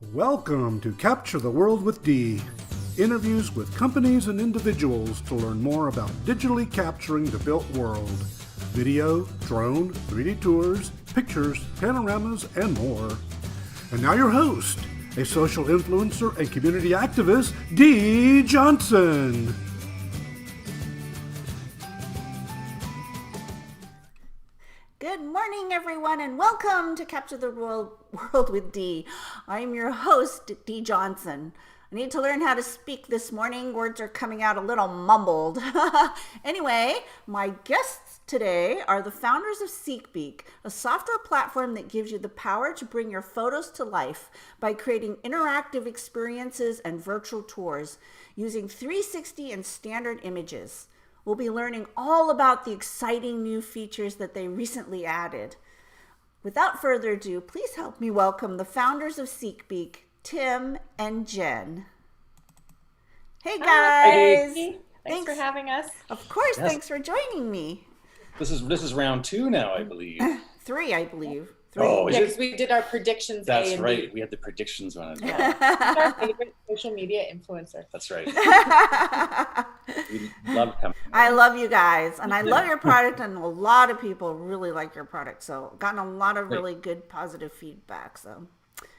Welcome to Capture the World with Dee. Interviews with companies and individuals to learn more about digitally capturing the built world. Video, drone, 3D tours, pictures, panoramas, and more. And now your host, a social influencer and community activist, Dee Johnson. Good morning, everyone, and welcome to Capture the World with Dee. I'm your host, Dee Johnson. I need to learn how to speak this morning. Words are coming out a little mumbled. Anyway, my guests today are the founders of SeekBeak, a software platform that gives you the power to bring your photos to life by creating interactive experiences and virtual tours using 360 and standard images. We'll be learning all about the exciting new features that they recently added. Without further ado, please help me welcome the founders of SeekBeak, Tim and Jen. Hey guys! Hi, thanks for having us. Of course, Yes. Thanks for joining me. This is round 2 now, I believe. 3, I believe. 3. Oh, is Yeah, it? because we did our predictions. That's A and right. B. We had the predictions one as well. He's our favorite social media influencer. That's right. We love coming. I love you guys, and I love your product, and a lot of people really like your product. So, gotten a lot of really good positive feedback. So,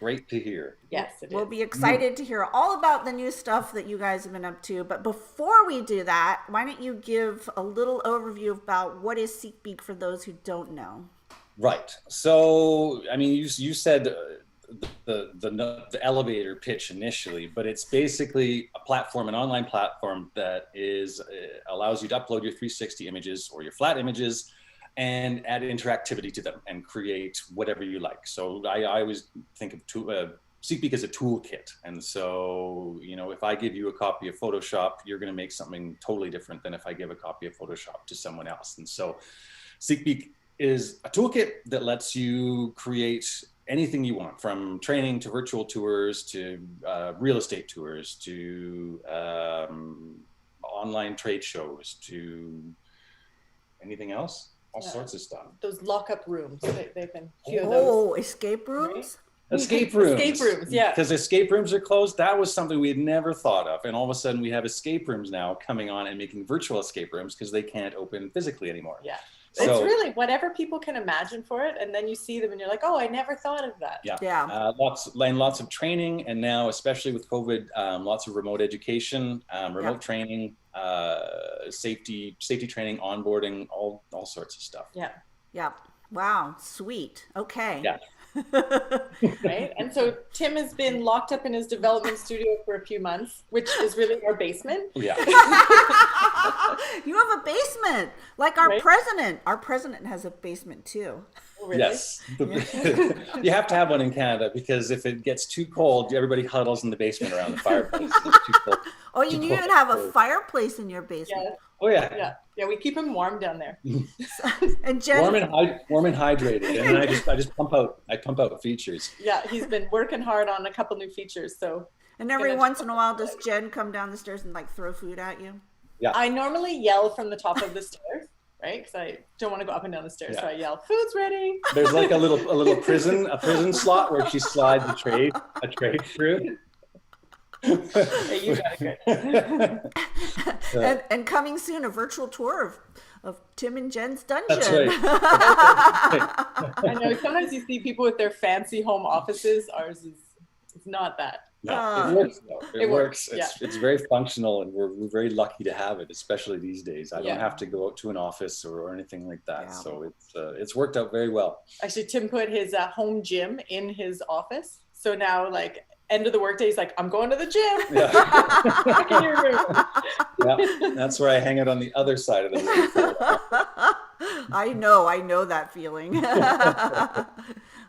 Great to hear. Yes, it we'll is. be excited to hear all about the new stuff that you guys have been up to. But before we do that, why don't you give a little overview about what is SeekBeak for those who don't know? Right. So, I mean, you said the elevator pitch initially, but it's basically a platform, an online platform that allows you to upload your 360 images or your flat images and add interactivity to them and create whatever you like. So I always think of SeekBeak as a toolkit. And so, if I give you a copy of Photoshop, you're going to make something totally different than if I give a copy of Photoshop to someone else. And so SeekBeak is a toolkit that lets you create anything you want, from training to virtual tours to real estate tours to online trade shows to anything else, all sorts of stuff. Those lockup rooms. They've been a few of those. Escape rooms? Right? Escape rooms. Escape rooms, yeah. Because escape rooms are closed. That was something we had never thought of. And all of a sudden we have escape rooms now coming on and making virtual escape rooms because they can't open physically anymore. Yeah. So, It's really whatever people can imagine for it, and then you see them and you're like, oh, I never thought of that. Yeah. Lots of training, and now especially with COVID, lots of remote education, remote training, safety training, onboarding, all sorts of stuff. Yeah. Yeah. Wow. Sweet. Okay. Yeah. Right. And so Tim has been locked up in his development studio for a few months, which is really our basement. Yeah. You have a basement, like our Right? president. Our president has a basement too. Oh, really? Yes. You have to have one in Canada because if it gets too cold, everybody huddles in the basement around the fireplace. It's too cold. Oh, you even have a fireplace in your basement. Yeah. Oh yeah. Yeah. Yeah. We keep him warm down there. And Jen, Warm and hydrated, and then I just pump out features. Yeah. He's been working hard on a couple new features. So and every once in a while, does Jen come down the stairs and like throw food at you? Yeah. I normally yell from the top of the stairs, right? Because I don't want to go up and down the stairs. So I yell, food's ready. There's like a little prison slot where she slides a tray through. Hey, you got it good. And coming soon, a virtual tour of Tim and Jen's dungeon. That's right. I know sometimes you see people with their fancy home offices. Ours is it's not that. No, it works though. It works. Yeah. It's very functional, and we're very lucky to have it, especially these days. I don't Yeah. have to go out to an office or anything like that. Yeah. So it's worked out very well. Actually, Tim put his home gym in his office. So now, like, end of the workday, he's like, I'm going to the gym. Yeah. Back in your room. Yeah, that's where I hang out on the other side of the room. I know that feeling.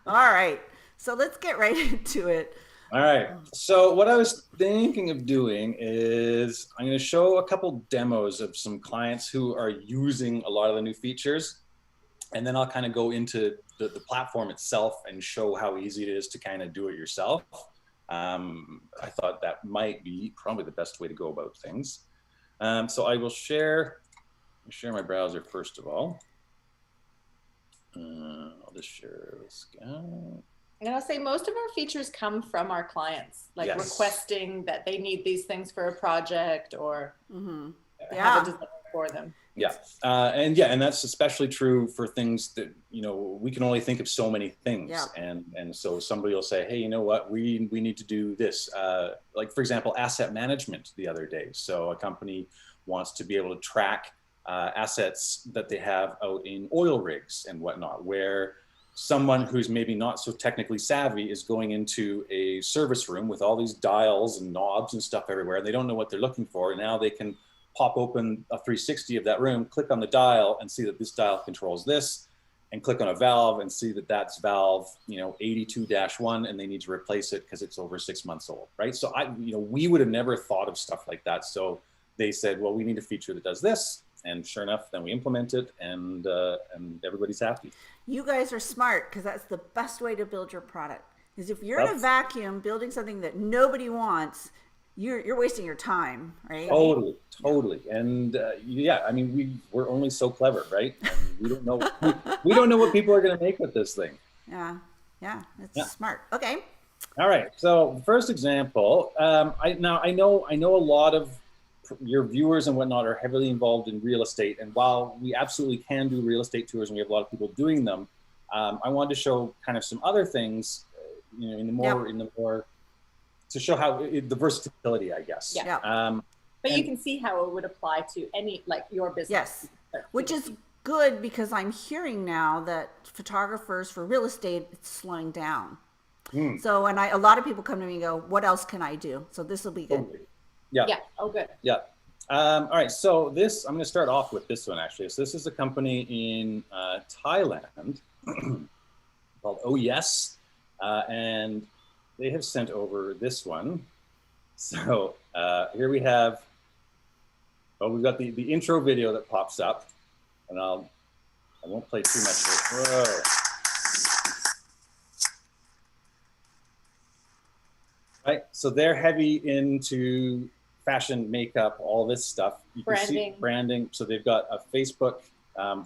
All right, so let's get right into it. All right. So what I was thinking of doing is I'm going to show a couple demos of some clients who are using a lot of the new features. And then I'll kind of go into the platform itself and show how easy it is to kind of do it yourself. I thought that might be probably the best way to go about things. So I will share my browser first of all. I'll just share this guy. And I'll say most of our features come from our clients, like Yes. requesting that they need these things for a project or have Yeah. a design for them. Yeah. And that's especially true for things that, we can only think of so many things. Yeah. And so somebody will say, hey, you know what, we need to do this. Like, for example, asset management the other day. So a company wants to be able to track assets that they have out in oil rigs and whatnot, where someone who's maybe not so technically savvy is going into a service room with all these dials and knobs and stuff everywhere, and they don't know what they're looking for. And now they can pop open a 360 of that room, click on the dial and see that this dial controls this, and click on a valve and see that that's valve 82-1, and they need to replace it because it's over 6 months old, right? So we would have never thought of stuff like that. So they said, well, we need a feature that does this. And sure enough, then we implement it, and everybody's happy. You guys are smart, because that's the best way to build your product. Is if you're in a vacuum building something that nobody wants, you're wasting your time, right? Totally. And I mean, we're only so clever, right? And we don't know we don't know what people are going to make with this thing. Yeah, it's smart. Okay. All right. So first example, I know a lot of your viewers and whatnot are heavily involved in real estate, and while we absolutely can do real estate tours and we have a lot of people doing them, I wanted to show kind of some other things, in the more to show how the versatility, I guess. Yeah. But you can see how it would apply to any, like, your business. Yes, which is good, because I'm hearing now that photographers for real estate, it's slowing down. So, and a lot of people come to me and go, what else can I do? So this will be good. Totally. Yeah. Oh, good. Yeah. All right. So I'm going to start off with this one, actually. So this is a company in Thailand called Oh Yes. And they have sent over this one. So here we have, we've got the intro video that pops up, and I won't play too much of it. Whoa. Right. So they're heavy into fashion, makeup, all this stuff. You can see branding. So they've got a Facebook.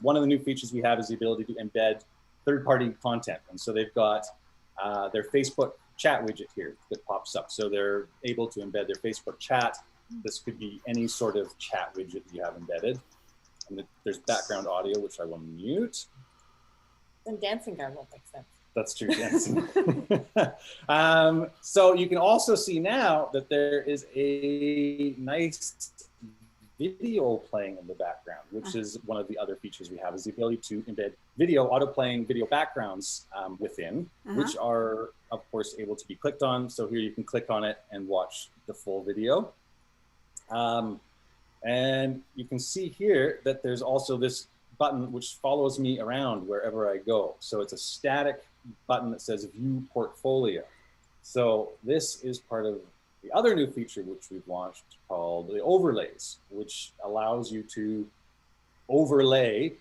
One of the new features we have is the ability to embed third-party content. And so they've got their Facebook chat widget here that pops up. So they're able to embed their Facebook chat. This could be any sort of chat widget that you have embedded. And there's background audio, which I will mute. And dancing guy won't make sense. That's true, dancing. So you can also see now that there is a nice video playing in the background, which is one of the other features we have, is the ability to embed video, auto-playing video backgrounds within, which are, of course, able to be clicked on. So here you can click on it and watch the full video. And you can see here that there's also this button which follows me around wherever I go. So it's a static button that says View Portfolio. So this is part of the other new feature which we've launched called the overlays, which allows you to overlay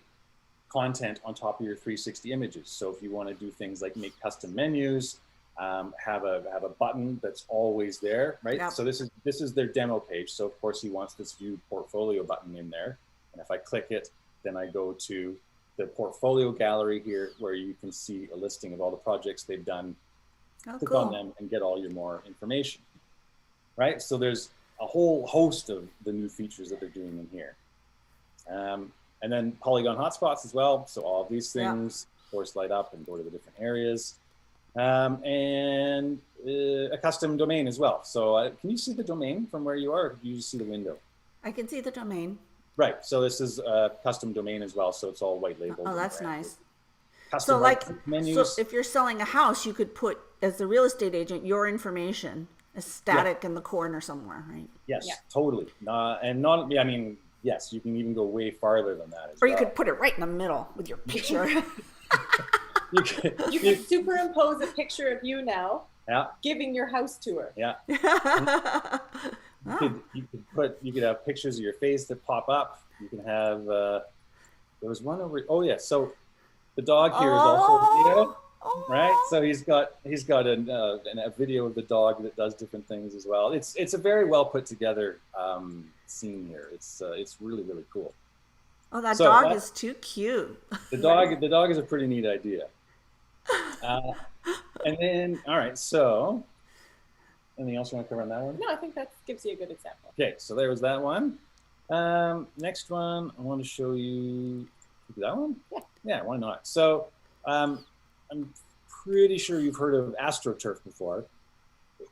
content on top of your 360 images. So if you want to do things like make custom menus, have a button that's always there, right? Yep. So this is their demo page. So of course he wants this View Portfolio button in there. And if I click it, then I go to the portfolio gallery here, where you can see a listing of all the projects they've done. Click on them and get all your more information, right? So there's a whole host of the new features that they're doing in here. And then polygon hotspots as well. So all of these things, of course, light up and go to the different areas. And a custom domain as well. So can you see the domain from where you are, or do you just see the window? I can see the domain. Right. So this is a custom domain as well. So it's all white labeled. Oh, that's nice. Custom so like, menus. So if you're selling a house, you could put, as the real estate agent, your information is static in the corner somewhere, right? Yes, totally. I mean, yes, you can even go way farther than that as well. Or you could put it right in the middle with your picture. You could superimpose a picture of you now, giving your house tour. Yeah. You could have pictures of your face that pop up. You can have there was one over. Oh yeah, so the dog here is also video, right? So he's got a video of the dog that does different things as well. It's a very well put together scene here. It's really cool. Oh, that dog is too cute. The dog is a pretty neat idea. And then, all right, so anything else you want to cover on that one? No, I think that gives you a good example. Okay, so there was that one. Next one, I want to show you that one. Yeah. Yeah, why not? So I'm pretty sure you've heard of AstroTurf before.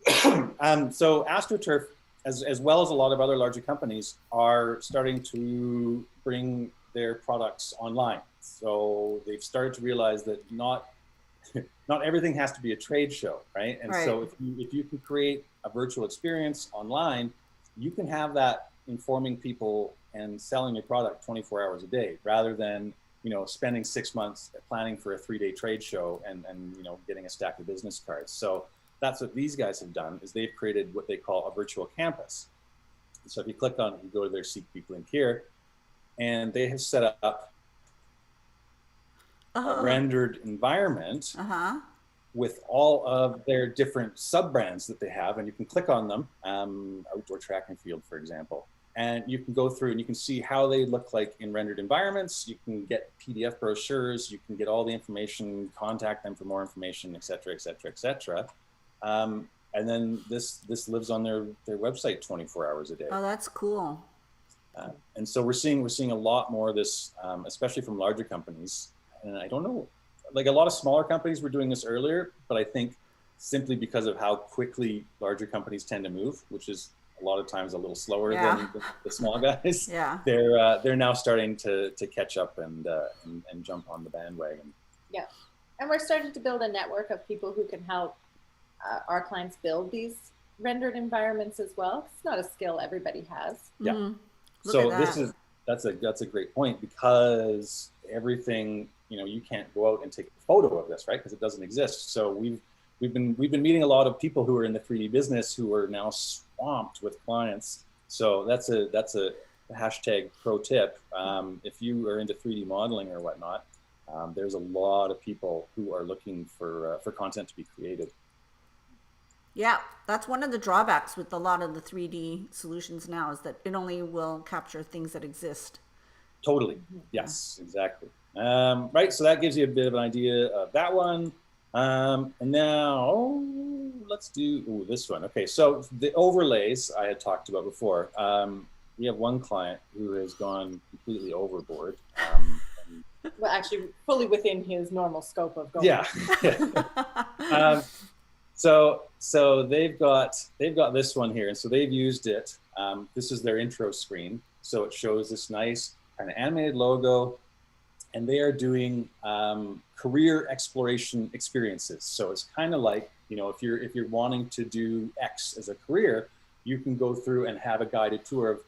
So AstroTurf, as well as a lot of other larger companies, are starting to bring their products online. So they've started to realize that not everything has to be a trade show, right? And so if you can create a virtual experience online, you can have that informing people and selling your product 24 hours a day, rather than spending 6 months planning for a 3-day trade show and getting a stack of business cards. So that's what these guys have done, is they've created what they call a virtual campus. So if you click on it, you go to their SeekBeak link here, and they have set up a rendered environment with all of their different sub-brands that they have, and you can click on them, outdoor track and field, for example, and you can go through and you can see how they look like in rendered environments. You can get PDF brochures, you can get all the information, contact them for more information, et cetera, et cetera, et cetera. And then this lives on their website 24 hours a day. Oh, that's cool. And so we're seeing a lot more of this, especially from larger companies. And I don't know, like a lot of smaller companies were doing this earlier, but I think simply because of how quickly larger companies tend to move, which is a lot of times a little slower than the small guys, they're now starting to catch up and jump on the bandwagon. Yeah, and we're starting to build a network of people who can help our clients build these rendered environments as well. It's not a skill everybody has. Yeah. Mm-hmm. So that's a great point, because everything, you can't go out and take a photo of this, right? Because it doesn't exist. So we've been meeting a lot of people who are in the 3D business who are now swamped with clients. So that's a hashtag pro tip. If you are into 3D modeling or whatnot, there's a lot of people who are looking for content to be created. Yeah, that's one of the drawbacks with a lot of the 3D solutions now, is that it only will capture things that exist. Totally. Yes, exactly. Right. So that gives you a bit of an idea of that one. And now let's do this one. Okay. So the overlays I had talked about before. We have one client who has gone completely overboard. Well, actually, fully within his normal scope of going. Yeah. So they've got this one here, and so they've used it. This is their intro screen, so it shows this nice kind of animated logo, and they are doing career exploration experiences. So it's kind of like, if you're wanting to do X as a career, you can go through and have a guided tour of.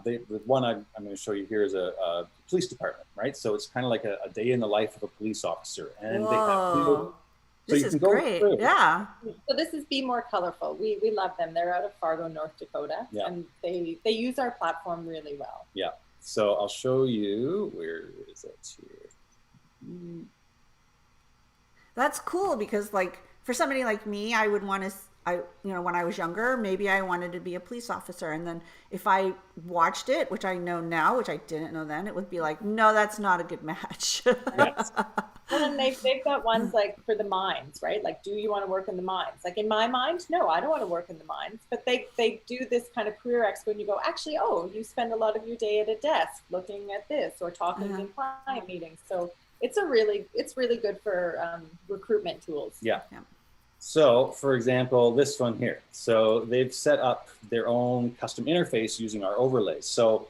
The one I'm going to show you here is a police department, right? So it's kind of like a day in the life of a police officer, and Whoa. they have. So This is great. Yeah. So this is Be More Colorful. We love them. They're out of Fargo, North Dakota, and they use our platform really well. Yeah. So I'll show you, where is it here? That's cool, because like for somebody like me, I would want to, when I was younger, maybe I wanted to be a police officer. And then if I watched it, which I know now, which I didn't know then, it would be like, no, that's not a good match. Yes. And then they've got ones like for the mines, right? Like, do you want to work in the mines? Like in my mind, no, I don't want to work in the mines. But they do this kind of career expo, and you go, actually, you spend a lot of your day at a desk looking at this or talking in client meetings. So it's really good for recruitment tools. Yeah. So, for example, this one here. So they've set up their own custom interface using our overlays. So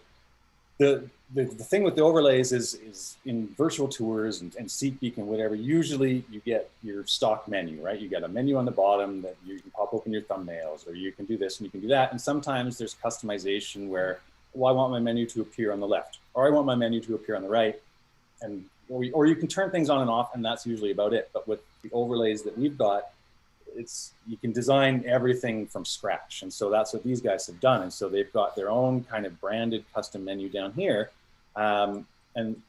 the thing with the overlays is in virtual tours and SeekBeak and whatever, usually you get your stock menu, right? You get a menu on the bottom that you can pop open your thumbnails, or you can do this and you can do that. And sometimes there's customization where, well, I want my menu to appear on the left, or I want my menu to appear on the right. Or you can turn things on and off, and that's usually about it. But with the overlays that we've got, you can design everything from scratch. And so that's what these guys have done. And so they've got their own kind of branded custom menu down here. And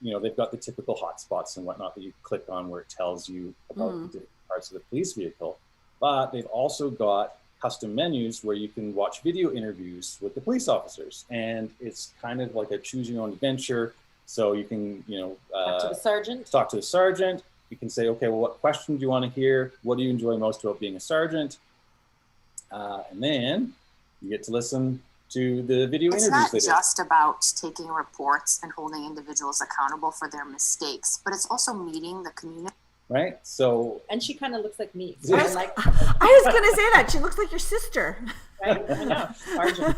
they've got the typical hotspots and whatnot that you click on, where it tells you about the different parts of the police vehicle. But they've also got custom menus where you can watch video interviews with the police officers. And it's kind of like a choose your own adventure. So you can, Talk to the sergeant. Talk to the sergeant. you can say, okay, well, what question do you want to hear? What do you enjoy most about being a sergeant? And then you get to listen to the video It's interviews. not just about taking reports and holding individuals accountable for their mistakes, but it's also meeting the community. Right? So, And she kind of looks like me. So I I like was going to say that. She looks like your sister. right? I know. Sergeant.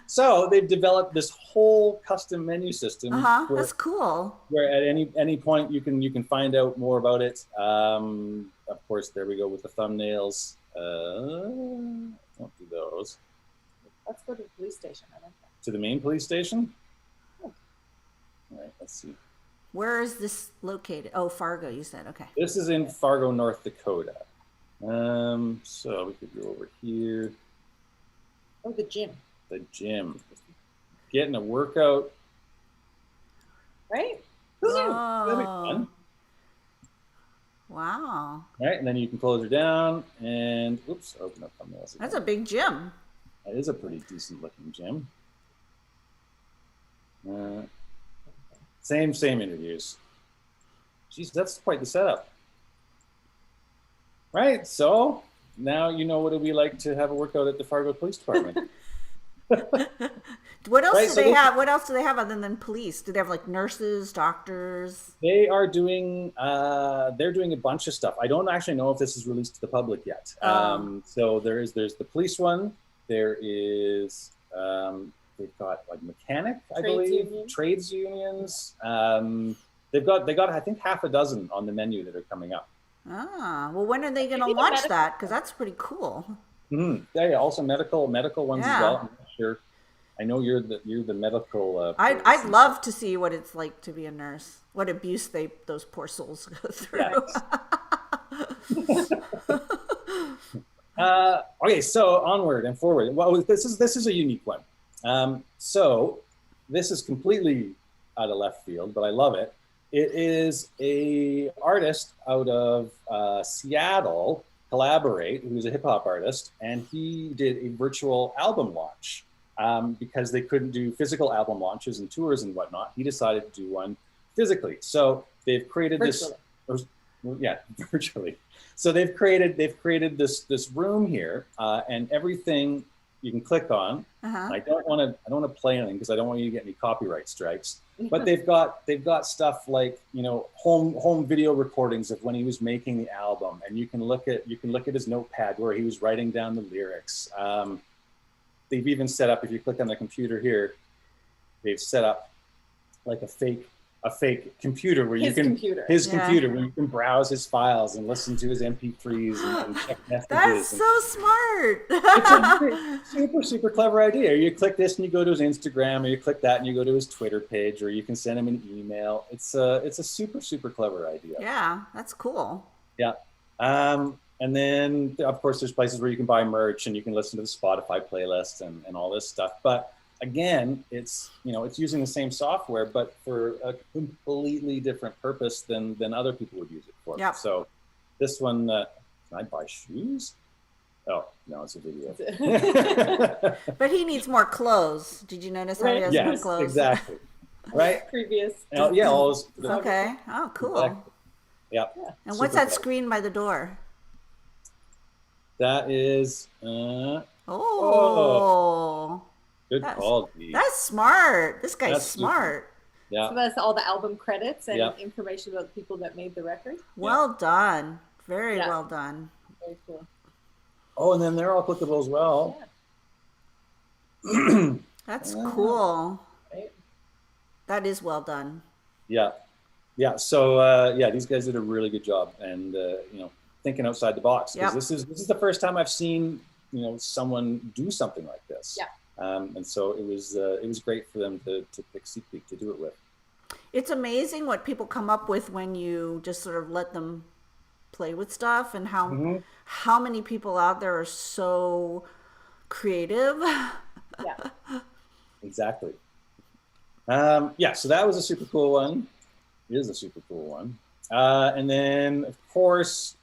so they've developed this whole custom menu system where, That's cool. where at any point you can find out more about it. Of course, there we go with the thumbnails. Don't do those. Let's go to the police station. I like that. To the main police station. All right, let's see. Where is this located? Oh, Fargo, you said. Okay. This is in Fargo, North Dakota. So we could go over here. Oh, the gym. The gym. Getting a workout. Right? That'd be fun. Wow. Right, and then you can close her down and oops, open up thumbnails again. That's a big gym. That is a pretty decent looking gym. Same interviews. Jeez, that's quite the setup. Right, so now you know what it'd be like to have a workout at the Fargo Police Department. What else Right, do so they this- have? What else do they have other than police? Do they have like nurses, doctors? They are doing, they're doing a bunch of stuff. I don't actually know if this is released to the public yet. So there's the police one. There is, they've got like mechanic, I believe, trades unions. They got, I think, half a dozen on the menu that are coming up. Ah, well, when are they going to Maybe the launch medical- that? Because that's pretty cool. Mm-hmm. Yeah, also medical ones Yeah. as well. I'm not sure. I know you're the medical. I'd person. love to see what it's like to be a nurse. What abuse those poor souls go through. Yes. Okay, so onward and forward. Well, this is a unique one. So this is completely out of left field, but I love it. It is a artist out of Seattle, Collaborate, who's a hip hop artist, and he did a virtual album launch. Because they couldn't do physical album launches and tours and whatnot, he decided to do one physically. So they've created virtually. So they've created this room here, and everything you can click on. I don't want to play anything because I don't want you to get any copyright strikes. But they've got stuff like, you know, home video recordings of when he was making the album, and you can look at his notepad where he was writing down the lyrics. They've even set up, if you click on the computer here, they've set up like a fake computer where His computer where you can browse his files and listen to his MP3s and check messages. That's so smart. It's a super clever idea. You click this and you go to his Instagram, or you click that and you go to his Twitter page, or you can send him an email. It's a super clever idea. Yeah, that's cool. Yeah. And then, of course, there's places where you can buy merch and you can listen to the Spotify playlist and all this stuff. But again, it's using the same software, but for a completely different purpose than other people would use it for. Yep. So this one, can I buy shoes? Oh, no, it's a video. But he needs more clothes. Did you notice how he has more Yes, clothes? exactly. Right? Previous. Yeah, all those, Okay. Oh, cool. Exactly. Yeah. And what's that screen by the door? That is, Oh. good call, Dee. That's smart. This guy's smart. Yeah. So that's all the album credits and Yeah. information about the people that made the record. Well done. Very Yeah. well done. Very cool. Oh, and then they're all clickable as well. That's cool. Right. That is well done. Yeah. So these guys did a really good job, and thinking outside the box, because this is the first time I've seen someone do something like this. Yeah. And so it was great for them to pick SeekBeak to do it with. It's amazing what people come up with when you just sort of let them play with stuff, and how many people out there are so creative. Yeah. Exactly. So that was a super cool one. It is a super cool one. And then, of course,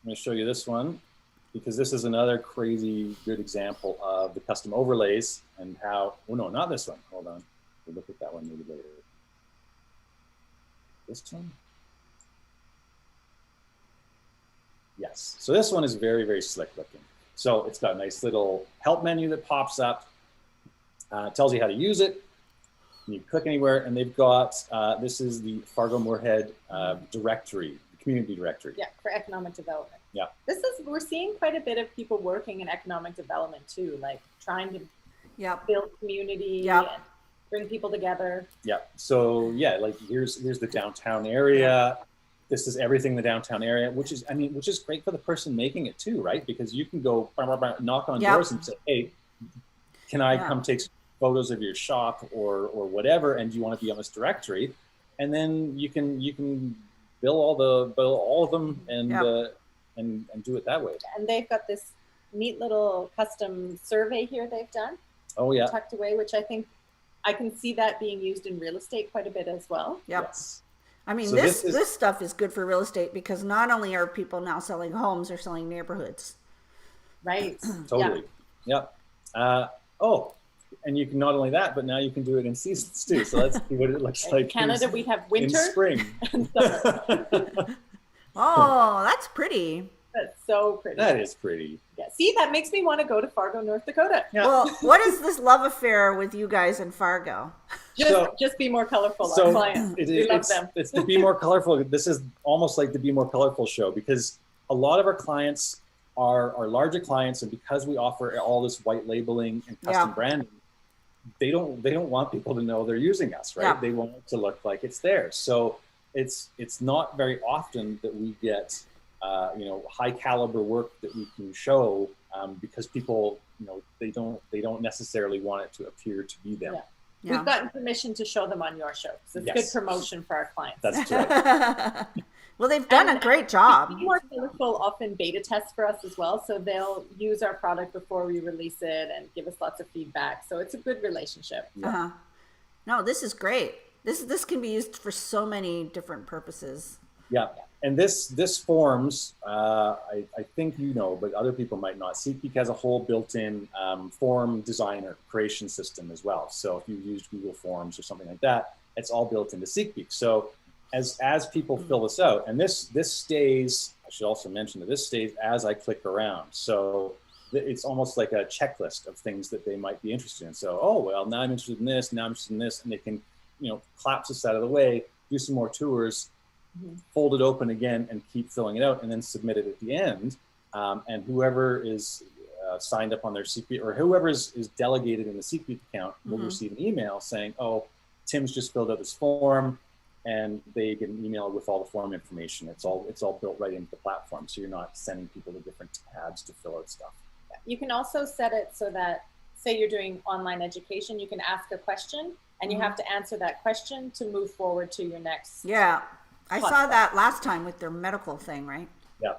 I'm going to show you this one, because this is another crazy good example of the custom overlays and how, oh no, not this one. Hold on. We'll look at that one maybe later. this one? Yes. So this one is very, very slick looking. So it's got a nice little help menu that pops up, tells you how to use it. You click anywhere, and they've got, this is the Fargo-Moorhead directory, the community directory. Yeah, for economic development. Yeah. We're seeing quite a bit of people working in economic development too, like trying to build community and bring people together. Yeah. So yeah, like here's the downtown area. This is everything in the downtown area, which is great for the person making it too, right? Because you can go knock on doors and say, hey, can I come take photos of your shop or whatever, and do you want to be on this directory? And then you can bill all of them and do it that way. And they've got this neat little custom survey here they've done. Oh yeah. Tucked away, which I think I can see that being used in real estate quite a bit as well. Yep. Yes. I mean, so this stuff is good for real estate because not only are people now selling homes, they're selling neighborhoods. Right. Totally. Yep. Oh, and you can not only that, but now you can do it in seasons too. So let's see what it looks like. In Canada, we have winter, in spring. And summer. Oh, that's pretty. That's so pretty. That is pretty. Yeah. See, that makes me want to go to Fargo, North Dakota. Yeah. Well, what is this love affair with you guys in Fargo? Just be more colorful. Our clients, we love them. It's the Be More Colorful. This is almost like the Be More Colorful show because a lot of our clients are larger clients, and because we offer all this white labeling and custom branding, they don't want people to know they're using us, right? Yeah. They want it to look like it's theirs. So it's not very often that we get high caliber work that we can show because people they don't necessarily want it to appear to be them. Yeah. Yeah. We've gotten permission to show them on your show, so it's good promotion for our clients. That's right. Well, they've done a great job. Be More Colorful often beta tests for us as well, so they'll use our product before we release it and give us lots of feedback. So it's a good relationship. Yeah. No, this is great. This can be used for so many different purposes. Yeah. And this forms, I think but other people might not. SeekBeak has a whole built-in form designer creation system as well. So if you used Google Forms or something like that, it's all built into SeekBeak. So as people fill this out, and this stays, I should also mention that this stays as I click around. So it's almost like a checklist of things that they might be interested in. So, oh, well, now I'm interested in this, now I'm interested in this, and they can, collapse this out of the way, do some more tours, fold it open again and keep filling it out and then submit it at the end. And whoever is signed up on their SeekBeak or whoever is delegated in the SeekBeak account will receive an email saying, oh, Tim's just filled out this form, and they get an email with all the form information. It's all built right into the platform. So you're not sending people to different tabs to fill out stuff. You can also set it so that, say you're doing online education, you can ask a question and you have to answer that question to move forward to your next. Yeah. I saw that last time with their medical thing, right? Yeah.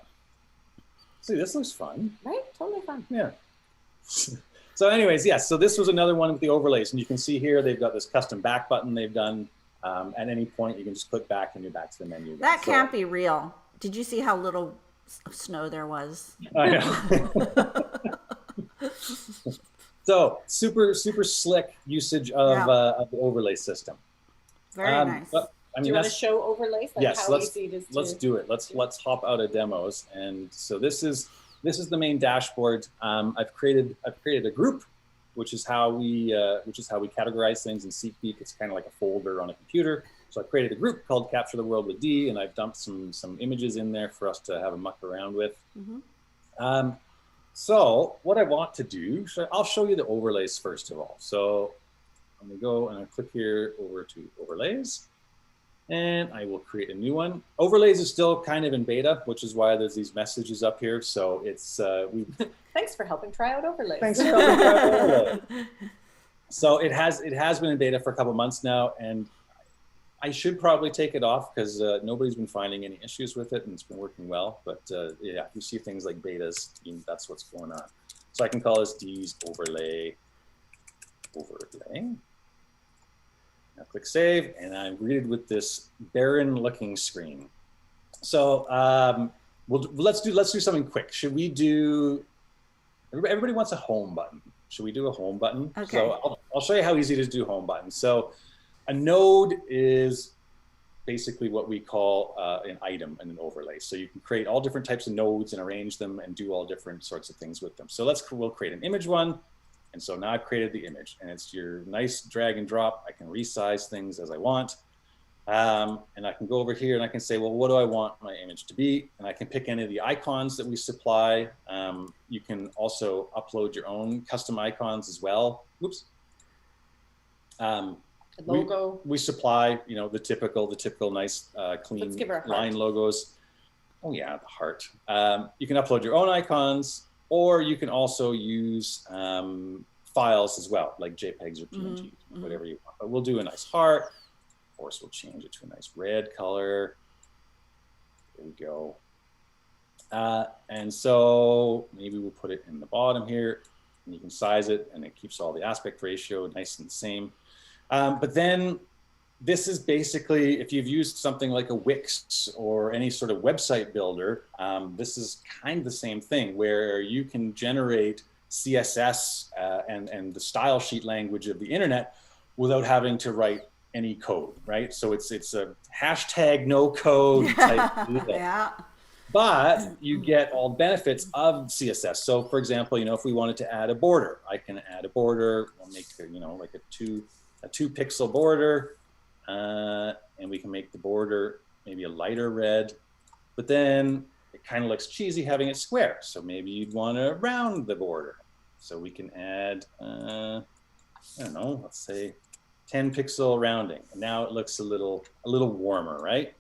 See, this looks fun. Right? Totally fun. Yeah. So anyways, yes. So this was another one with the overlays. And you can see here, they've got this custom back button they've done. At any point, you can just click back and you're back to the menu. That can't be real. Did you see how little snow there was? I know. So super, super slick usage of the overlay system. Very nice. But, do you want to show overlays? Like yes, how easy it is let's do it. Let's hop out of demos. And so this is the main dashboard. I've created a group, which is how we categorize things in SeekBeak. It's kind of like a folder on a computer. So I created a group called Capture the World with Dee, and I've dumped some images in there for us to have a muck around with. So what I want to do, I'll show you the overlays first of all. So I'm going to go and I click here over to overlays. And I will create a new one. Overlays is still kind of in beta, which is why there's these messages up here. So it's Thanks for helping try out overlays. Thanks for helping try out overlays. So it has been in beta for a couple months now, and I should probably take it off because nobody's been finding any issues with it, and it's been working well. But yeah, if you see things like betas, that's what's going on. So I can call this Dee's overlay. Now click save, and I'm greeted with this barren-looking screen. So let's do something quick. Should we do? Everybody wants a home button. Should we do a home button? Okay. So I'll show you how easy it is to do home buttons. So a node is basically what we call an item and an overlay. So you can create all different types of nodes and arrange them and do all different sorts of things with them. So we'll create an image one. And so now I've created the image, and it's your nice drag and drop. I can resize things as I want. And I can go over here and I can say, well, what do I want my image to be? And I can pick any of the icons that we supply. You can also upload your own custom icons as well. Oops. Logo. We supply, the typical nice, clean line logos. Oh yeah, the heart. You can upload your own icons, or you can also use files as well, like JPEGs or PNGs, whatever you want. But we'll do a nice heart. Of course, we'll change it to a nice red color. There we go. And so maybe we'll put it in the bottom here, and you can size it, and it keeps all the aspect ratio nice and the same. But then this is basically, if you've used something like a Wix or any sort of website builder, this is kind of the same thing, where you can generate CSS and the style sheet language of the internet without having to write any code, right? So it's a hashtag no code type Yeah. But you get all the benefits of CSS. So for example, if we wanted to add a border, I can add a border. We'll make like a 2 pixel border, and we can make the border maybe a lighter red, but then it kind of looks cheesy having it square. So maybe you'd want to round the border. So we can add, I don't know, let's say 10 pixel rounding. And now it looks a little warmer, right?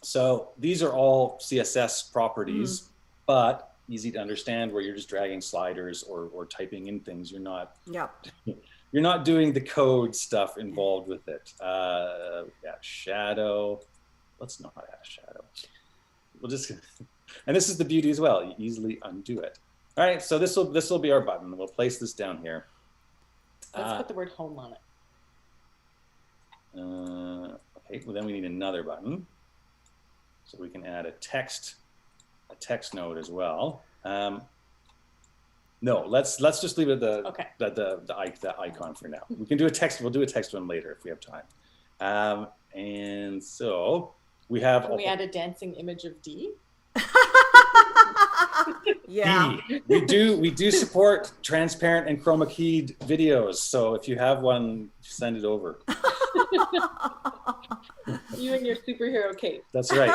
So these are all CSS properties, but easy to understand, where you're just dragging sliders or typing in things. You're not, you're not doing the code stuff involved with it. Yeah, shadow. Let's not add a shadow. We'll just, and this is the beauty as well. You easily undo it. All right, so this will be our button. We'll place this down here. Let's put the word home on it. Okay, well then we need another button. So we can add a text node as well. No, let's just leave it the icon for now. We can do a text. We'll do a text one later if we have time. And so we have. Can we add a dancing image of Dee? Yeah. We do support transparent and chroma keyed videos. So if you have one, send it over. You and your superhero cape. That's right.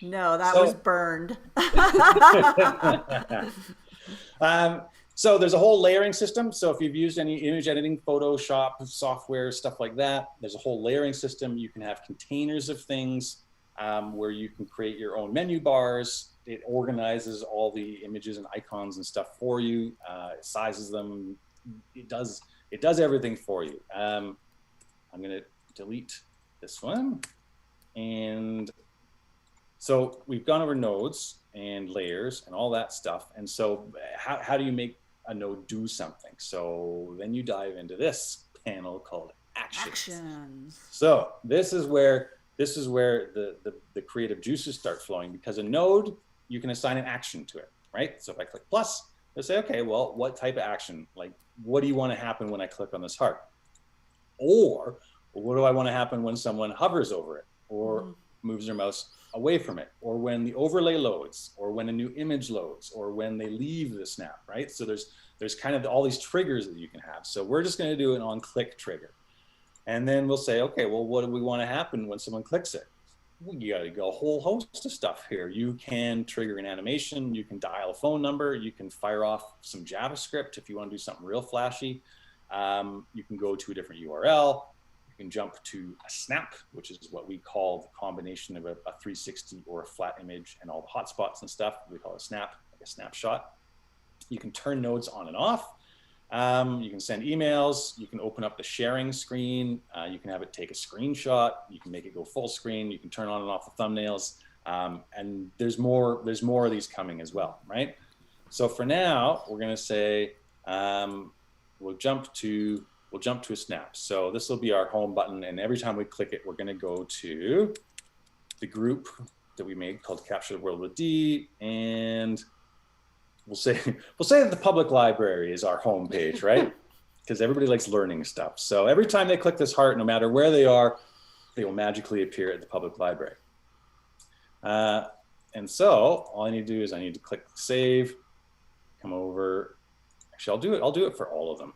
No, that was burned. So there's a whole layering system. So if you've used any image editing, Photoshop software, stuff like that, there's a whole layering system. You can have containers of things where you can create your own menu bars. It organizes all the images and icons and stuff for you. It sizes them. It does everything for you. I'm going to delete this one. And so we've gone over nodes and layers and all that stuff. And so how do you make a node do something? So then you dive into this panel called actions. So this is where the creative juices start flowing, because a node, you can assign an action to it, right? So if I click plus, it'll say, okay, well, what type of action? Like, what do you want to happen when I click on this heart? Or what do I want to happen when someone hovers over it or moves their mouse away from it, or when the overlay loads, or when a new image loads, or when they leave the snap, right? So there's kind of all these triggers that you can have. So we're just going to do an on-click trigger. And then we'll say, okay, well, what do we want to happen when someone clicks it? Well, you got to go a whole host of stuff here. You can trigger an animation, you can dial a phone number, you can fire off some JavaScript if you want to do something real flashy. You can go to a different URL. You can jump to a snap, which is what we call the combination of a 360 or a flat image and all the hotspots and stuff. We call it a snap, like a snapshot. You can turn nodes on and off. You can send emails. You can open up the sharing screen. You can have it take a screenshot. You can make it go full screen. You can turn on and off the thumbnails. And there's more of these coming as well, right? So for now, we're going to say we'll jump to a snap. So this will be our home button, and every time we click it, we're going to go to the group that we made called Capture the World with Dee, and we'll say that the public library is our home page, right? because everybody likes learning stuff. So every time they click this heart, no matter where they are, they will magically appear at the public library. And so all I need to do is I need to click save, come over. Actually, I'll do it for all of them.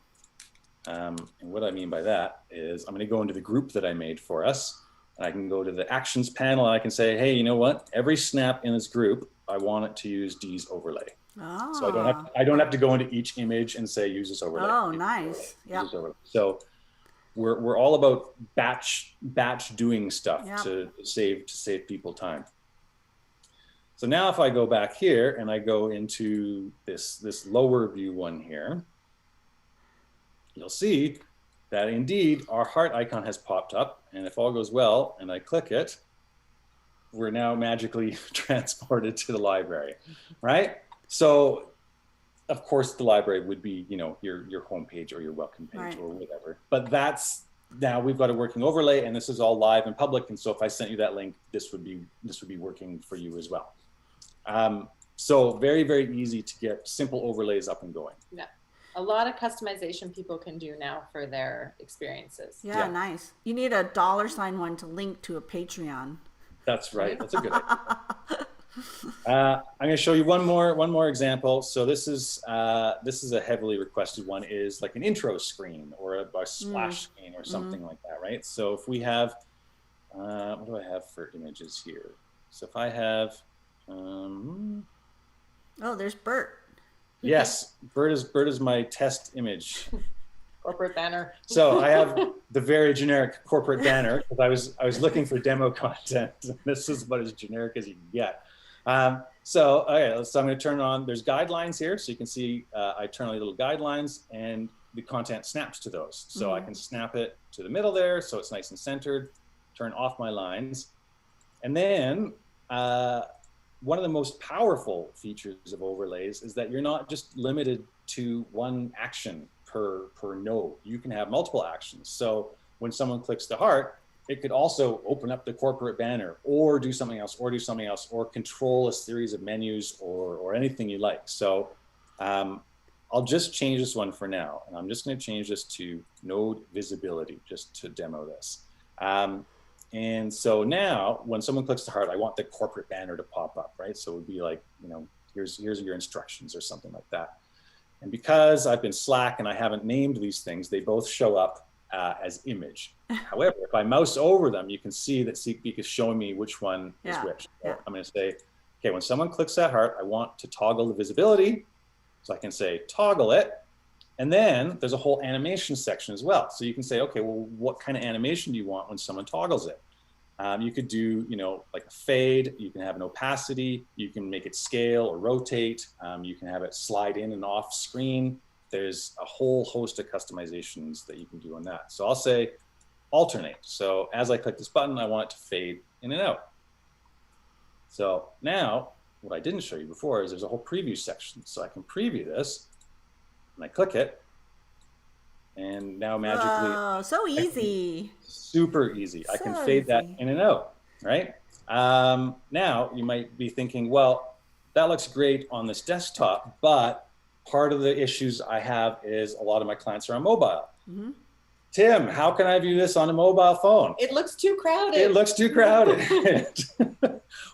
And what I mean by that is I'm going to go into the group that I made for us. And I can go to the actions panel and I can say, hey, you know what? Every snap in this group, I want it to use Dee's overlay. Oh. So I don't have to go into each image and say use this overlay. Oh, nice. Yeah. So we're all about batch doing stuff Yep. to save people time. So now if I go back here and I go into this lower view one here, you'll see that indeed our heart icon has popped up, and if all goes well and I click it, we're now magically transported to the library, right? So of course the library would be, you know, your homepage or your welcome page, right, or whatever. But that's, now we've got a working overlay and this is all live and public. And so if I sent you that link, this would be working for you as well. So very, very easy to get simple overlays up and going. Yeah. A lot of customization people can do now for their experiences. Yeah, nice. You need a $sign one to link to a Patreon. That's right. That's a good idea. I'm going to show you one more example. So this is a heavily requested one, is like an intro screen or a splash screen or something like that, right? So if we have, what do I have for images here? So if I have, oh, there's Bert. Yes, Bert is my test image. Corporate banner. So I have the very generic corporate banner because I was looking for demo content. This is about as generic as you can get. So I'm going to turn on, there's guidelines here. So you can see I turn on the little guidelines and the content snaps to those. So I can snap it to the middle there so it's nice and centered, turn off my lines. And then one of the most powerful features of overlays is that you're not just limited to one action per node. You can have multiple actions. So when someone clicks the heart, it could also open up the corporate banner or do something else or control a series of menus or anything you like. So I'll just change this one for now. And I'm just going to change this to node visibility just to demo this. And so now when someone clicks the heart, I want the corporate banner to pop up, right? So it would be like, you know, here's your instructions or something like that. And because I've been slack and I haven't named these things, they both show up as image. However, if I mouse over them, you can see that SeekBeak is showing me which one is which. So I'm going to say, okay, when someone clicks that heart, I want to toggle the visibility. So I can say toggle it. And then there's a whole animation section as well. So you can say, okay, well, what kind of animation do you want when someone toggles it? You could do, you know, like a fade. You can have an opacity. You can make it scale or rotate. You can have it slide in and off screen. There's a whole host of customizations that you can do on that. So I'll say alternate. So as I click this button, I want it to fade in and out. So now what I didn't show you before is there's a whole preview section. So I can preview this and I click it. And now magically, oh, so easy. Super easy. So I can fade that in and out, right? Now you might be thinking, well, that looks great on this desktop, but part of the issues I have is a lot of my clients are on mobile. Tim, how can I view this on a mobile phone? It looks too crowded. It looks too crowded.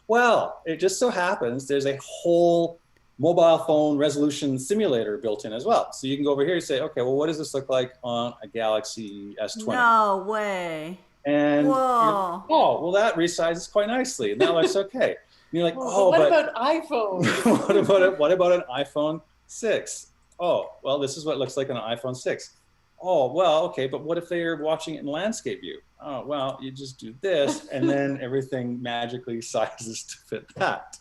Well, it just so happens there's a whole mobile phone resolution simulator built in as well. So you can go over here and say, okay, well, what does this look like on a Galaxy S20? No way. And whoa. Oh, well, that resizes quite nicely. And that looks okay. And you're like, oh, what about iPhone? what about an iPhone 6? Oh, well, this is what it looks like on an iPhone 6. Oh, well, okay, but what if they're watching it in landscape view? Oh, well, you just do this, and then everything magically sizes to fit that,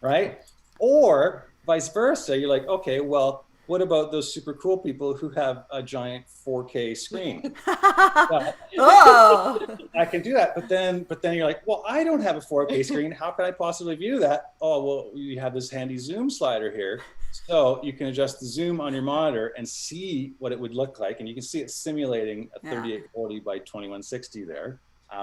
right? Or vice versa, you're like, okay, well, what about those super cool people who have a giant 4K screen? Oh. I can do that, but then you're like, well, I don't have a 4K screen. How can I possibly view that? Oh, well, you have this handy zoom slider here. So you can adjust the zoom on your monitor and see what it would look like. And you can see it simulating a 3840 by 2160 there.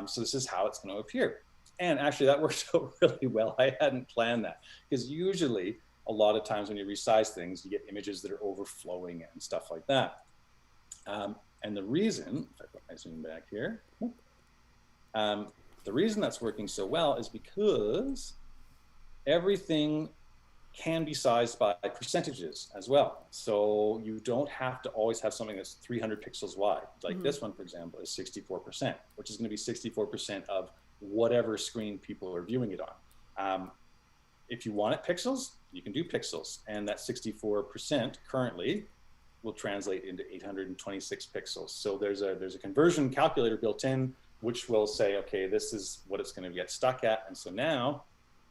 So this is how it's going to appear. And actually that worked out really well. I hadn't planned that because usually a lot of times when you resize things, you get images that are overflowing and stuff like that. And the reason, if I put my zoom back here, the reason that's working so well is because everything can be sized by percentages as well. So you don't have to always have something that's 300 pixels wide. Like this one, for example, is 64%, which is going to be 64% of whatever screen people are viewing it on. If you want it pixels, you can do pixels. And that 64% currently will translate into 826 pixels. So there's a conversion calculator built in, which will say, okay, this is what it's going to get stuck at. And so now,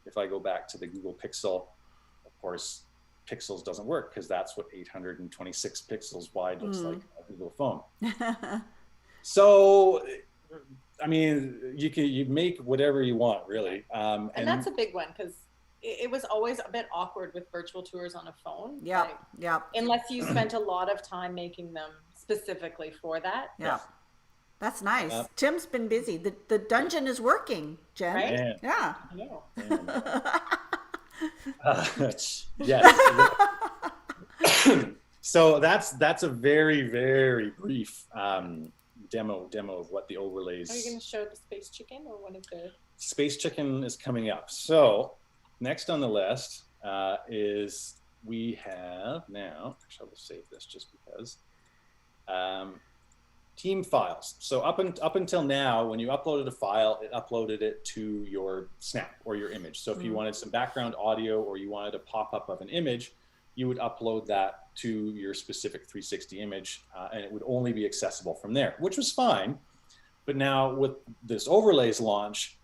if I go back to the Google Pixel, of course, pixels doesn't work because that's what 826 pixels wide looks like on a Google phone. So, I mean, you make whatever you want, really. And that's a big one because it was always a bit awkward with virtual tours on a phone. Yeah, like, yeah. Unless you spent a lot of time making them specifically for that. Yeah. That's nice. Tim's been busy. The dungeon is working, Jen. Right? Yeah. I know. Yes. So that's a very, very brief demo of what the overlays. Are you going to show the space chicken or one of the? Space chicken is coming up. So next on the list is we have now. Actually, I'll save this just because. Team files. So up until now, when you uploaded a file, it uploaded it to your snap or your image. So if you wanted some background audio or you wanted a pop-up of an image, you would upload that to your specific 360 image, and it would only be accessible from there, which was fine. But now with this overlays launch,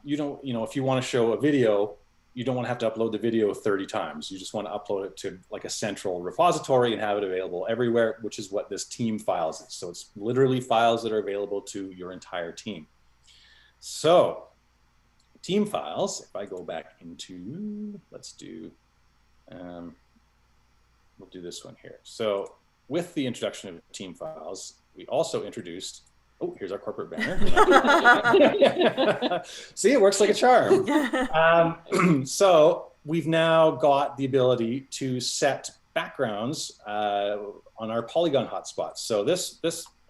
you don't, if you want to show a video, you don't want to have to upload the video 30 times. You just want to upload it to like a central repository and have it available everywhere, which is what this team files is. So it's literally files that are available to your entire team. So team files, if I go back into, let's do, we'll do this one here. So with the introduction of team files, we also introduced, oh, here's our corporate banner. See, it works like a charm. So we've now got the ability to set backgrounds on our polygon hotspots. So this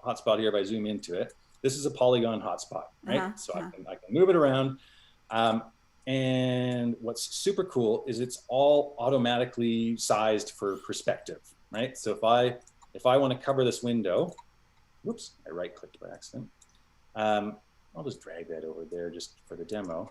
hotspot here, if I zoom into it, this is a polygon hotspot, right? So I can move it around. And what's super cool is it's all automatically sized for perspective, right? So if I want to cover this window, whoops, I right-clicked by accident. I'll just drag that over there just for the demo.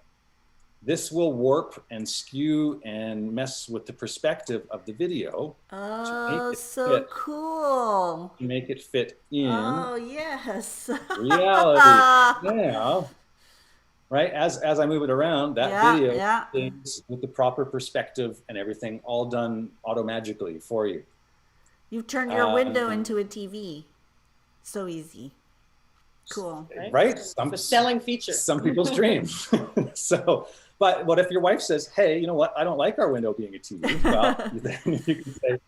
This will warp and skew and mess with the perspective of the video. Oh, so cool. To make it fit in yes. reality. Now, right, as I move it around, that video is with the proper perspective and everything all done auto-magically for you. You've turned your window into a TV. So easy. Cool. Right? It's a selling feature. Some people's dream. So, but what if your wife says, hey, you know what? I don't like our window being a TV. Well, then you can say,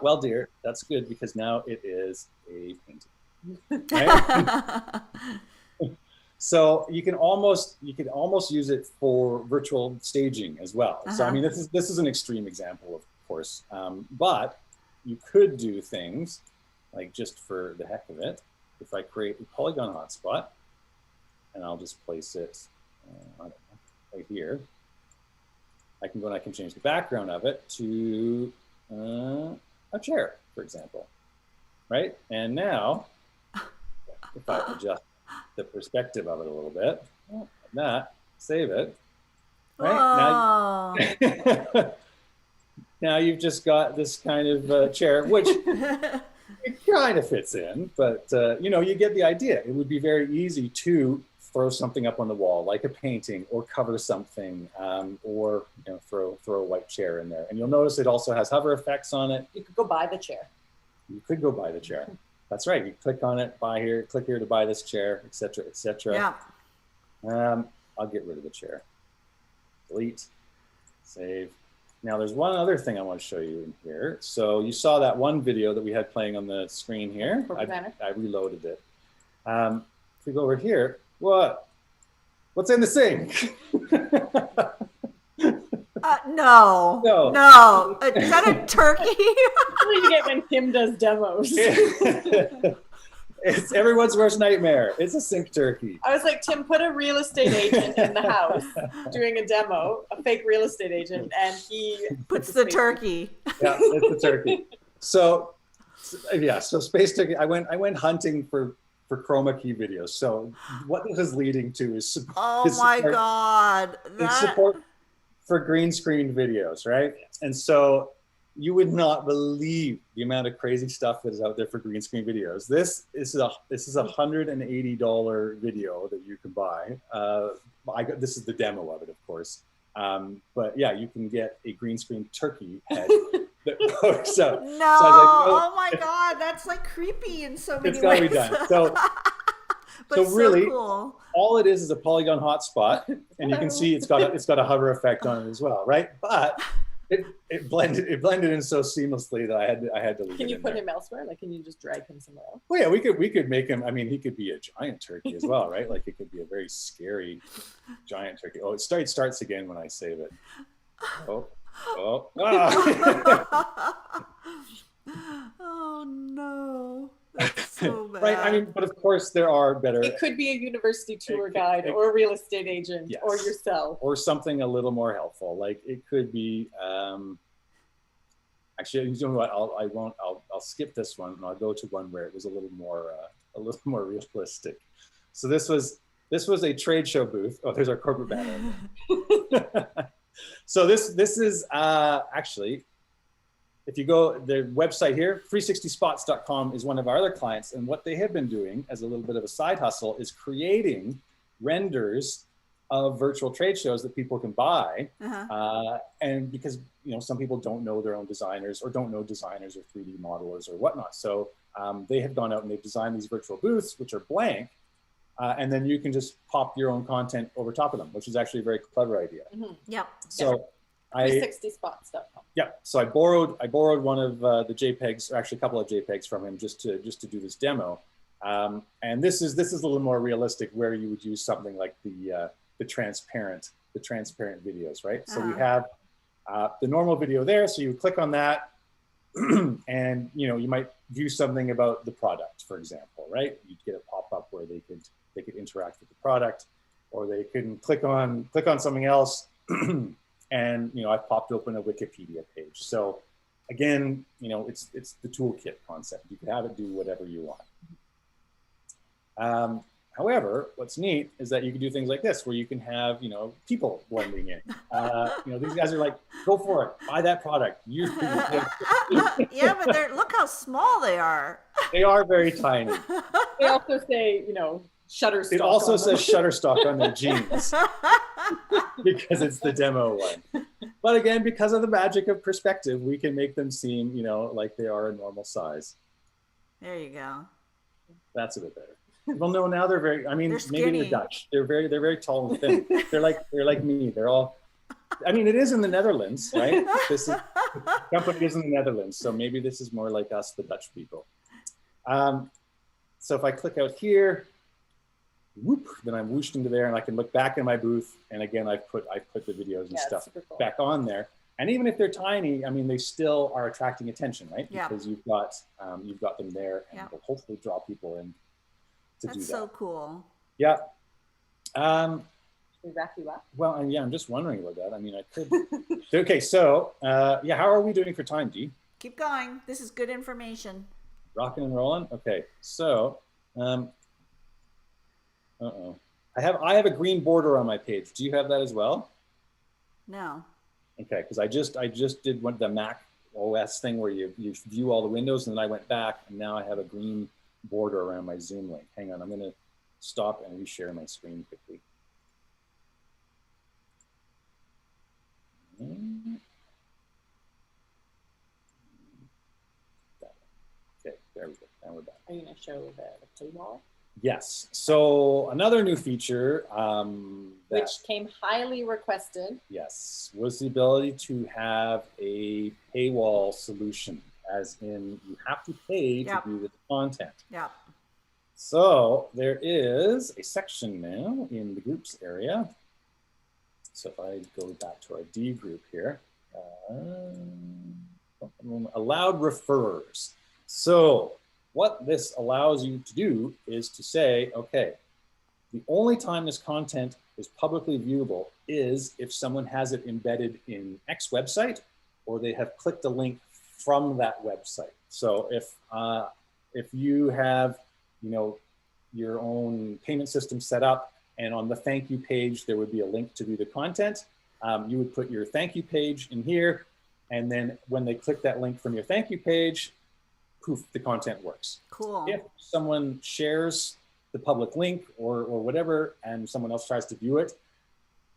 well, dear, that's good because now it is a painting. Right? So you can almost use it for virtual staging as well. So I mean, this is an extreme example, of course, but you could do things like, just for the heck of it, if I create a polygon hotspot, and I'll just place it right here, I can go and I can change the background of it to a chair, for example, right? And now, if I adjust the perspective of it a little bit, like that, save it, right? Now you've just got this kind of chair, which it kind of fits in, but you get the idea. It would be very easy to throw something up on the wall, like a painting, or cover something, or throw a white chair in there. And you'll notice it also has hover effects on it. You could go buy the chair. You could go buy the chair. That's right. You click on it, buy here, click here to buy this chair, etc., etc. Yeah. I'll get rid of the chair. Delete, save. Now there's one other thing I want to show you in here. So you saw that one video that we had playing on the screen here. I reloaded it. If we go over here, what's in the sink? No, No. no. Is that a turkey? That's what you get when Tim does demos. It's everyone's worst nightmare. It's a sink turkey. I was like, Tim, put a real estate agent in the house doing a demo, a fake real estate agent, and he Puts the turkey. Yeah, it's the turkey. So space turkey. I went hunting for Chroma Key videos. So what this is leading to is God, support for green screen videos, right? And so you would not believe the amount of crazy stuff that is out there for green screen videos. This is a $180 video that you can buy. This is the demo of it, of course. But yeah, you can get a green screen turkey head that works out. No, so I was like, oh my God, that's like creepy in so many it's gotta ways. be done. So, but so really, cool. all it is a polygon hotspot, and you can see it's got a hover effect on it as well, right? But it blended in so seamlessly that I had to leave. Can you put there. him elsewhere? Like, can you just drag him somewhere else? Well, yeah, we could make him. I mean, he could be a giant turkey as well, right? Like it could be a very scary giant turkey. Oh, it starts again when I save it. Oh. Oh no, that's so bad. Right. I mean, but of course there are better. It could be a university tour guide or a real estate agent or yourself. Or something a little more helpful. Like it could be. Actually, you know what? I'll skip this one and I'll go to one where it was a little more realistic. So this was a trade show booth. Oh, there's our corporate banner. So this is actually, if you go the website here, 360spots.com is one of our other clients, and what they have been doing as a little bit of a side hustle is creating renders of virtual trade shows that people can buy. And because some people don't know their own designers or don't know designers or 3D modelers or whatnot, so they have gone out and they've designed these virtual booths which are blank, and then you can just pop your own content over top of them, which is actually a very clever idea. Yep. So 360spots.com. Yeah, so I borrowed one of the JPEGs, or actually a couple of JPEGs from him just to do this demo, and this is a little more realistic, where you would use something like the transparent videos, right? So we have the normal video there, so you click on that, and you might view something about the product, for example, right? You'd get a pop-up where they could interact with the product, or they can click on something else. And I've popped open a Wikipedia page. So again, it's the toolkit concept. You can have it do whatever you want. However, what's neat is that you can do things like this, where you can have people blending in. These guys are like, go for it, buy that product. Yeah, but look how small they are. They are very tiny. They also say Shutterstock. It also says Shutterstock on their jeans because it's the demo one. But again, because of the magic of perspective, we can make them seem, like they are a normal size. There you go. That's a bit better. Well, no, now they're very. I mean, They're maybe they're Dutch. They're very tall and thin. They're like me. They're all. I mean, it is in the Netherlands, right? The company is in the Netherlands, so maybe this is more like us, the Dutch people. So if I click out here. Whoop, then I'm whooshed into there, and I can look back in my booth, and again I've put the videos and stuff cool. back on there. And even if they're tiny, I mean, they still are attracting attention, right? Yeah. Because you've got them there, and will hopefully draw people in to do that. That's so cool. Yeah. Should we wrap you up? Well, I'm just wondering about that. I mean, I could. Okay, so how are we doing for time, Dee? Keep going. This is good information. Rocking and rolling. Okay, so. I have a green border on my page. Do you have that as well? No. Okay, because I just did the Mac OS thing where you view all the windows, and then I went back, and now I have a green border around my Zoom link. Hang on, I'm going to stop and reshare my screen quickly. Okay, there we go. Now we're back. Are you going to show the paywall? Yes. So another new feature which came highly requested. Yes, was the ability to have a paywall solution, as in you have to pay to view the content. Yeah. So there is a section now in the groups area So if I go back to our D group here, allowed referrers. So what this allows you to do is to say, okay, the only time this content is publicly viewable is if someone has it embedded in X website or they have clicked a link from that website. So if you have, your own payment system set up, and on the thank you page, there would be a link to view the content. You would put your thank you page in here, and then when they click that link from your thank you page, poof, the content works. Cool. If someone shares the public link or whatever, and someone else tries to view it,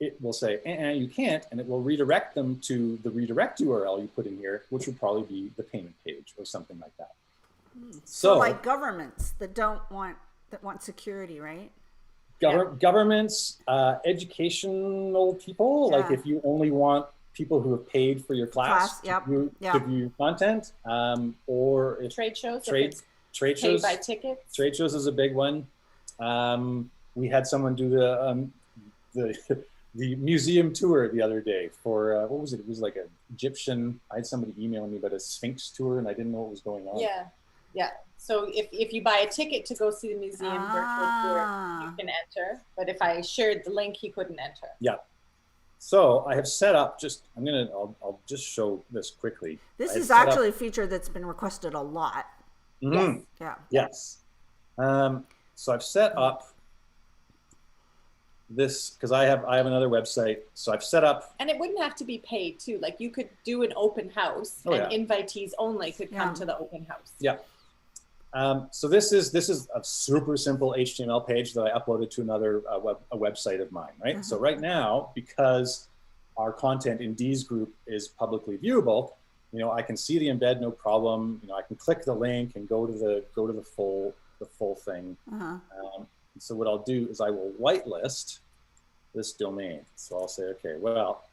it will say, you can't, and it will redirect them to the redirect URL you put in here, which would probably be the payment page or something like that. So like governments that want security, right? Governments, educational people, like if you only want people who have paid for your class to view your content, or if trade shows, trade shows, paid by tickets. Trade shows is a big one. We had someone do the museum tour the other day for what was it? It was like an Egyptian. I had somebody email me about a Sphinx tour, and I didn't know what was going on. Yeah. So if you buy a ticket to go see the museum virtual tour, you can enter. But if I shared the link, he couldn't enter. Yeah. So I have set up I'll just show this quickly. This is actually a feature that's been requested a lot. Mm-hmm. Yes. So I've set up this because I have another website. So I've set up, and it wouldn't have to be paid too. Like you could do an open house, and invitees only could come to the open house. Yeah. So this is a super simple HTML page that I uploaded to another a website of mine, right? So right now, because our content in Dee's group is publicly viewable, I can see the embed, no problem. I can click the link and go to the full thing. So what I'll do is I will whitelist this domain. So I'll say, okay, well,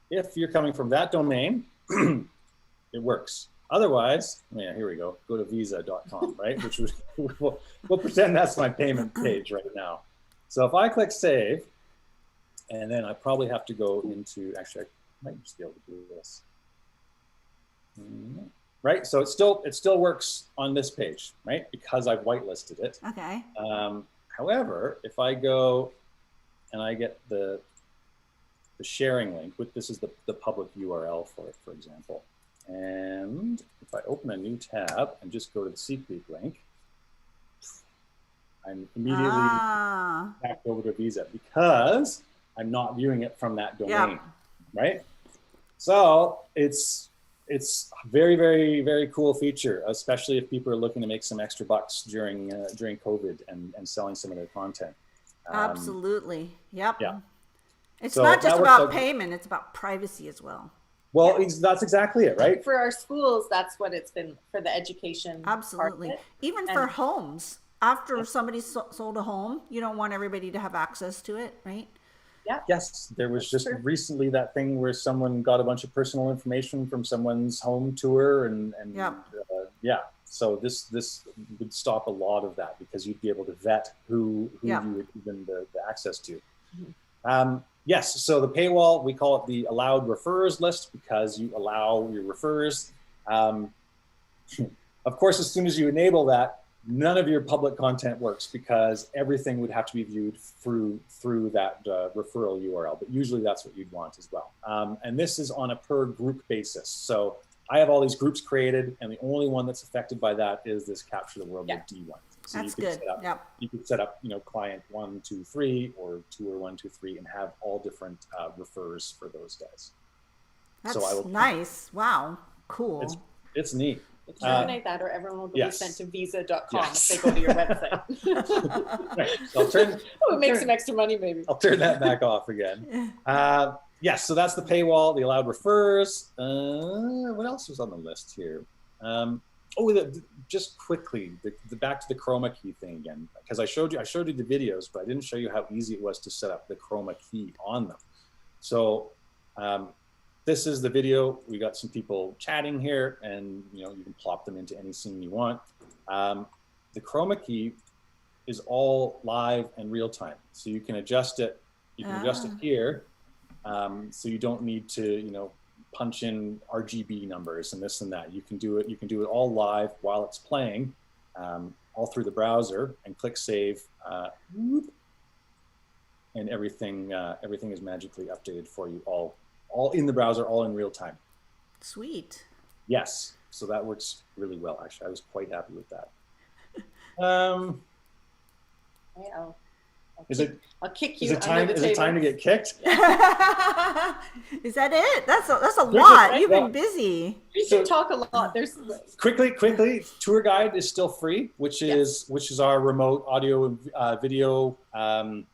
if you're coming from that domain, it works. Otherwise, here we go. Go to visa.com, right? Which was, we'll pretend that's my payment page right now. So if I click save, and then I probably have to go into, actually, I might just be able to do this. Right, so it still works on this page, right? Because I've whitelisted it. Okay. However, if I go and I get the sharing link, this is the public URL for it, for example. And if I open a new tab and just go to the SeekBeak link, I'm immediately back over to Visa because I'm not viewing it from that domain, right? So it's very, very, very cool feature, especially if people are looking to make some extra bucks during COVID and selling some of their content. Absolutely. Yep. Yeah. It's not just about payment, it's about privacy as well. Well, that's exactly it, right? For our schools, that's what it's been for the education. Absolutely. Even for homes, after somebody sold a home, you don't want everybody to have access to it, right? Yeah. Yes, there was just recently that thing where someone got a bunch of personal information from someone's home tour, and so this would stop a lot of that because you'd be able to vet who you would given the access to. Yes, so the paywall, we call it the allowed referrers list because you allow your referrers. Of course, as soon as you enable that, none of your public content works because everything would have to be viewed through that referral URL, but usually that's what you'd want as well. And this is on a per group basis. So I have all these groups created, and the only one that's affected by that is this Capture the World with D one. So that's good. You could set up, client 1, 2, 3, or tour 1, 2, 3, and have all different referrers for those guys. That's nice. Wow, cool. It's neat. Terminate that, or everyone will be sent to visa.com if they go to your website. Right. So we'll make some extra money, maybe. I'll turn that back off again. Yes, so that's the paywall, the allowed referrers. What else was on the list here? Just quickly, the back to the Chroma Key thing again, because I showed you the videos, but I didn't show you how easy it was to set up the Chroma Key on them. So this is the video. We got some people chatting here, and you can plop them into any scene you want. The Chroma Key is all live and real time, so you can adjust it. You can adjust it here, So you don't need to, punch in RGB numbers and this and that. You can do it. You can do it all live while it's playing, all through the browser, and click save, and everything is magically updated for you, all in the browser, all in real time. Sweet. Yes. So that works really well. Actually, I was quite happy with that. I'll kick you. Is it time to get kicked? Is that it? That's a lot. You've been busy. You should talk a lot. There's quickly. Tour guide is still free, which is our remote audio and video. The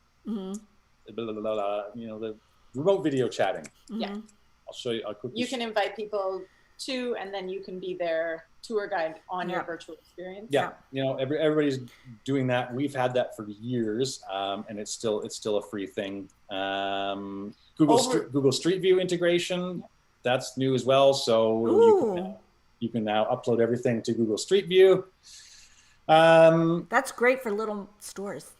remote video chatting. Yeah. I'll show you. You can invite people to, and then you can be their tour guide on your virtual experience. Yeah. Everybody's doing that. We've had that for years, and it's still a free thing. Google Street View integration, that's new as well. So you can now upload everything to Google Street View. That's great for little stores.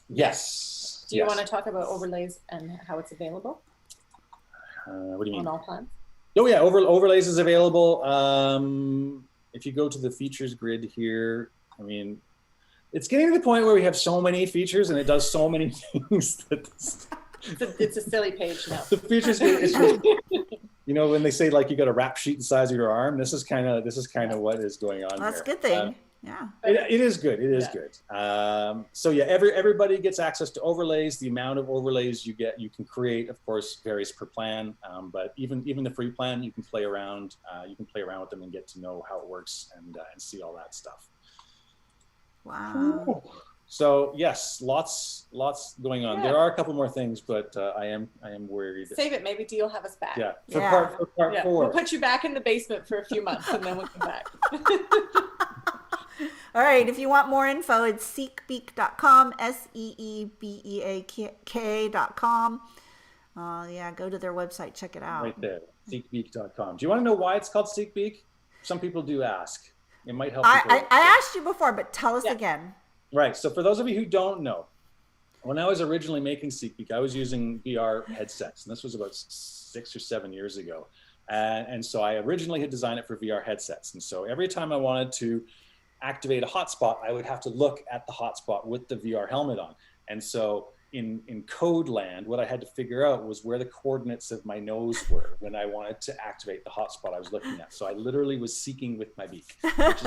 Yes. Do you want to talk about overlays and how it's available? What do you mean? On all plans? Oh yeah, overlays is available. If you go to the features grid here, I mean, it's getting to the point where we have so many features and it does so many things that it's a silly page now. The features grid is just, when they say like you got a rap sheet the size of your arm, this is kind of what is going on. That's here. a good thing. Yeah. It is good. It is good. So yeah, everybody gets access to overlays. The amount of overlays you get, you can create, of course, varies per plan. But even the free plan, you can play around. You can play around with them and get to know how it works and see all that stuff. Wow. So yes, lots going on. Yeah. There are a couple more things, but I am worried. Save it. Maybe Dee will have us back. Yeah. For part 4. We'll put you back in the basement for a few months and then we'll come back. All right, if you want more info, it's SeekBeak.com, SeeBeak.com. Go to their website, check it out. Right there, SeekBeak.com. Do you want to know why it's called SeekBeak? Some people do ask. It might help. I asked you before, but tell us again. Right, so for those of you who don't know, when I was originally making SeekBeak, I was using VR headsets, and this was about 6 or 7 years ago. And so I originally had designed it for VR headsets. And so every time I wanted to activate a hotspot, I would have to look at the hotspot with the VR helmet on. And so in code land, what I had to figure out was where the coordinates of my nose were when I wanted to activate the hotspot I was looking at. So I literally was seeking with my beak, which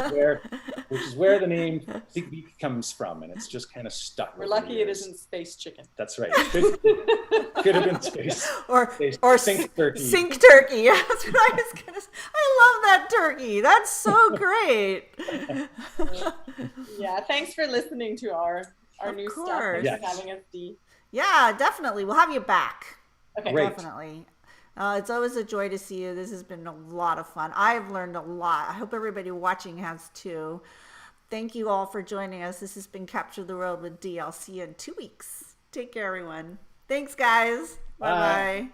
is where the name SeekBeak comes from, and it's just kind of stuck. We're lucky it isn't Space Chicken. That's right. Could have been space. Or Sink Turkey. Sink Turkey. Yeah, that's what I was gonna say. I love that turkey. That's so great. Yeah, thanks for listening to our new stuff. Thanks for having us, Dee. Yeah, definitely. We'll have you back. Okay, great. Definitely. It's always a joy to see you. This has been a lot of fun. I've learned a lot. I hope everybody watching has too. Thank you all for joining us. This has been Capture the World with Dee. I'll see you in 2 weeks. Take care, everyone. Thanks, guys. Bye-bye.